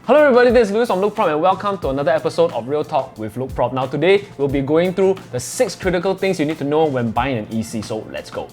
Hello everybody, this is Louis from LoukProp and welcome to another episode of Real Talk with LoukProp. Now today, we'll be going through the 6 critical things you need to know when buying an EC, so let's go.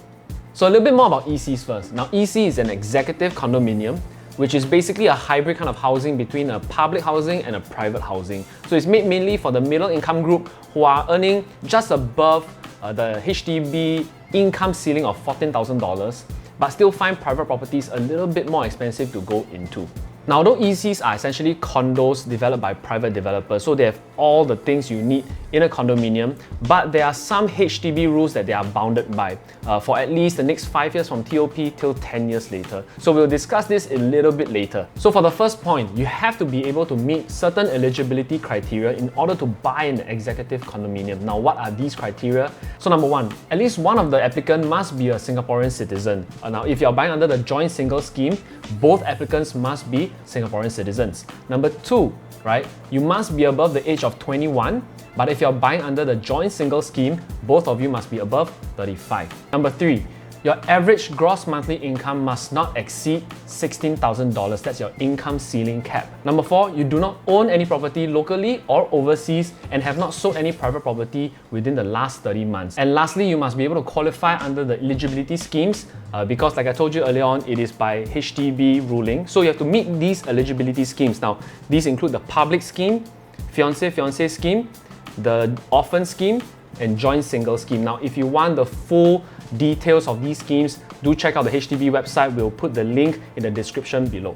So a little bit more about ECs first. Now EC is an executive condominium, which is basically a hybrid kind of housing between a public housing and a private housing. So it's made mainly for the middle income group who are earning just above the HDB income ceiling of $14,000, but still find private properties a little bit more expensive to go into. Now, although ECs are essentially condos developed by private developers, so they have all the things you need in a condominium, but there are some HDB rules that they are bounded by for at least the next 5 years from TOP till 10 years later. So we'll discuss this a little bit later. So for the first point, you have to be able to meet certain eligibility criteria in order to buy an executive condominium. Now, what are these criteria? So number one, at least one of the applicants must be a Singaporean citizen. Now, if you're buying under the joint single scheme, both applicants must be Singaporean citizens. Number two, right, you must be above the age of 21, but if you're buying under the joint single scheme, both of you must be above 35. Number three, your average gross monthly income must not exceed $16,000. That's your income ceiling cap. Number four, you do not own any property locally or overseas and have not sold any private property within the last 30 months. And lastly, you must be able to qualify under the eligibility schemes because like I told you earlier on, it is by HDB ruling. So you have to meet these eligibility schemes. Now, these include the public scheme, fiancé scheme, the orphan scheme, and joint single scheme. Now, if you want the full details of these schemes, do check out the HDB website. We'll put the link in the description below.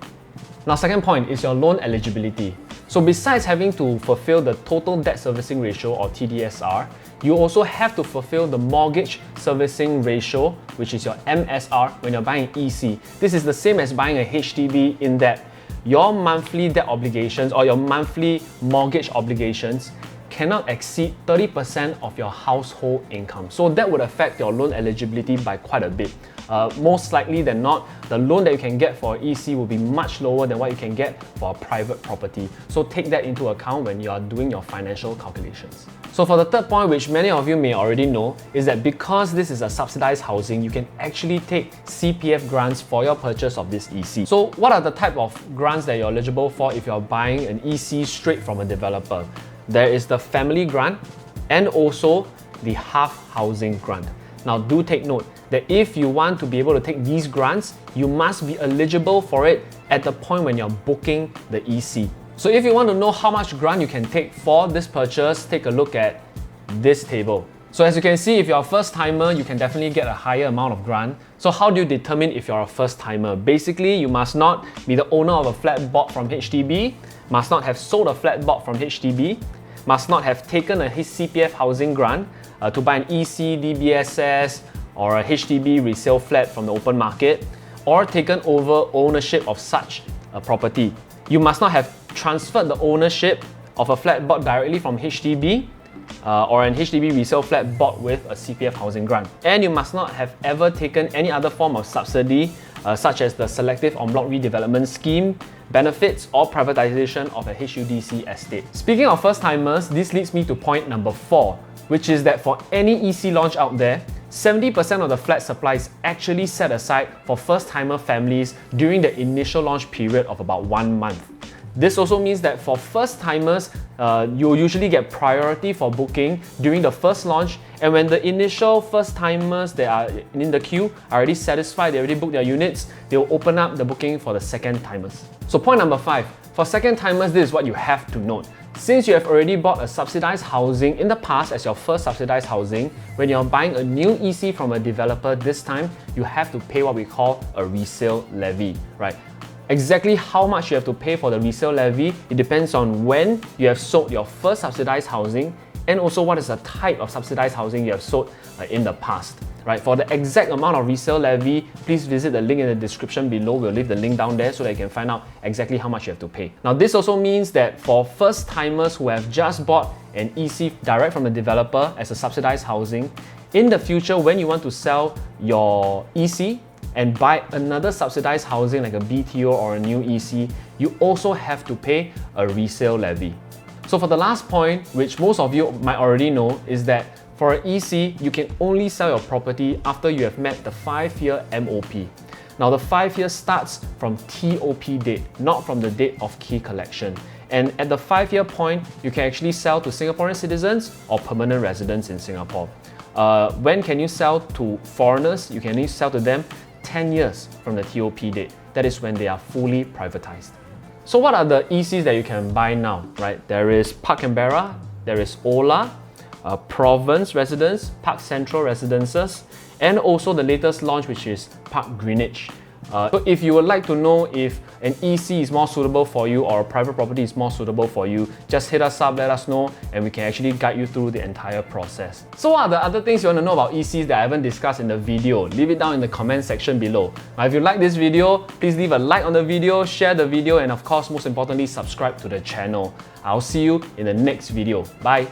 Now, second point is your loan eligibility. So besides having to fulfill the total debt servicing ratio or TDSR, you also have to fulfill the mortgage servicing ratio, which is your MSR, when you're buying an EC. This is the same as buying a HDB in that your monthly debt obligations or your monthly mortgage obligations cannot exceed 30% of your household income. So that would affect your loan eligibility by quite a bit. Most likely than not, the loan that you can get for EC will be much lower than what you can get for a private property. So take that into account when you are doing your financial calculations. So for the third point, which many of you may already know, is that because this is a subsidized housing, you can actually take CPF grants for your purchase of this EC. So what are the type of grants that you're eligible for if you're buying an EC straight from a developer? There is the family grant and also the half housing grant. Now do take note that if you want to be able to take these grants, you must be eligible for it at the point when you're booking the EC. So if you want to know how much grant you can take for this purchase, take a look at this table. So as you can see, if you're a first timer, you can definitely get a higher amount of grant. So how do you determine if you're a first timer? Basically, you must not be the owner of a flat bought from HDB, must not have sold a flat bought from HDB, must not have taken a CPF housing grant to buy an EC, DBSS, or a HDB resale flat from the open market, or taken over ownership of such a property. You must not have transferred the ownership of a flat bought directly from HDB or an HDB resale flat bought with a CPF housing grant. And you must not have ever taken any other form of subsidy such as the Selective En Bloc Redevelopment Scheme, benefits or privatization of a HUDC estate. Speaking of first-timers, this leads me to point number 4, which is that for any EC launch out there, 70% of the flat supply is actually set aside for first-timer families during the initial launch period of about 1 month. This also means that for first-timers, you'll usually get priority for booking during the first launch, and when the initial first-timers that are in the queue are already satisfied, they already booked their units, they'll open up the booking for the second-timers. So point number 5, for second-timers, this is what you have to note. Since you have already bought a subsidized housing in the past as your first subsidized housing, when you're buying a new EC from a developer this time, you have to pay what we call a resale levy, right? Exactly how much you have to pay for the resale levy, it depends on when you have sold your first subsidized housing and also what is the type of subsidized housing you have sold in the past. Right? For the exact amount of resale levy, please visit the link in the description below. We'll leave the link down there so that you can find out exactly how much you have to pay. Now, this also means that for first-timers who have just bought an EC direct from the developer as a subsidized housing, in the future, when you want to sell your EC and buy another subsidized housing like a BTO or a new EC, you also have to pay a resale levy. So for the last point, which most of you might already know, is that for an EC, you can only sell your property after you have met the 5-year MOP. Now the 5 years starts from TOP date, not from the date of key collection. And at the 5-year point, you can actually sell to Singaporean citizens or permanent residents in Singapore. When can you sell to foreigners? You can only sell to them 10 years from the TOP date. That is when they are fully privatized. So what are the ECs that you can buy now, right? There is Park Canberra, there is Ola, Province Residence, Park Central Residences, and also the latest launch, which is Park Greenwich. So if you would like to know if an EC is more suitable for you or a private property is more suitable for you, just hit us up, let us know, and we can actually guide you through the entire process. So what are the other things you want to know about ECs that I haven't discussed in the video? Leave it down in the comment section below. Now, if you like this video, please leave a like on the video, share the video, and of course, most importantly, subscribe to the channel. I'll see you in the next video. Bye!